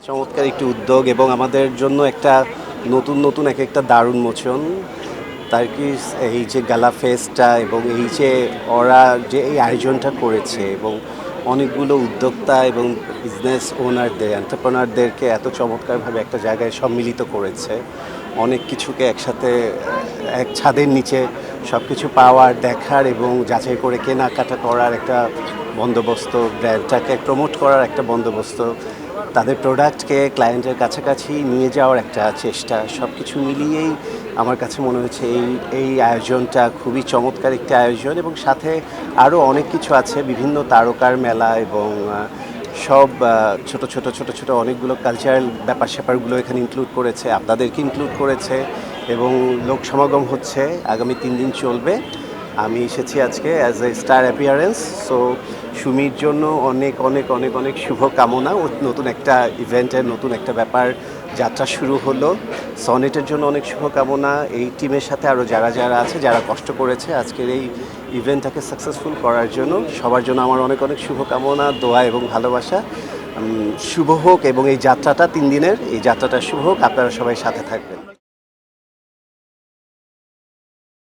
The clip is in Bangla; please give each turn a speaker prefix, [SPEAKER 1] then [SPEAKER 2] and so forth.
[SPEAKER 1] চমৎকার একটি উদ্যোগ এবং আমাদের জন্য একটা নতুন এক একটা দারুণ মোচন। তার্কিস এই যে গালা ফেস্টটা এবং এই যে ওরা যে এই আয়োজনটা করেছে এবং অনেকগুলো উদ্যোক্তা এবং বিজনেস ওনারদের এন্টারপ্রেনারদেরকে এত চমৎকারভাবে একটা জায়গায় সম্মিলিত করেছে, অনেক কিছুকে একসাথে এক ছাদের নিচে সব কিছু পাওয়ার, দেখার এবং যাচাই করে কেনাকাটা করার একটা বন্দোবস্ত, ব্র্যান্ডটাকে প্রমোট করার একটা বন্দোবস্ত, তাদের প্রোডাক্টকে ক্লায়েন্টের কাছাকাছি নিয়ে যাওয়ার একটা চেষ্টা, সব কিছু মিলিয়েই আমার কাছে মনে হচ্ছে এই আয়োজনটা খুবই চমৎকার একটি আয়োজন। এবং সাথে আরও অনেক কিছু আছে, বিভিন্ন তারকার মেলা এবং সব ছোট ছোট অনেকগুলো কালচারাল ব্যাপার স্যাপারগুলো এখানে ইনক্লুড করেছে, আপনাদেরকে ইনক্লুড করেছে এবং লোক সমাগম হচ্ছে, আগামী 3 দিন চলবে। আমি এসেছি আজকে as a star appearance. So সুমির জন্য অনেক অনেক অনেক অনেক শুভ কামনা। ও নতুন একটা ইভেন্টের নতুন একটা ব্যাপার যাত্রা শুরু হলো। সনেটের জন্য অনেক শুভকামনা। এই টিমের সাথে আরও যারা আছে, যারা কষ্ট করেছে আজকের এই ইভেন্টটাকে সাকসেসফুল করার জন্য, সবার জন্য আমার অনেক অনেক শুভকামনা, দোয়া এবং ভালোবাসা। শুভ হোক এবং এই যাত্রাটা 3 দিনের এই যাত্রাটা শুভ হোক। আপনারা সবাই সাথে থাকবেন।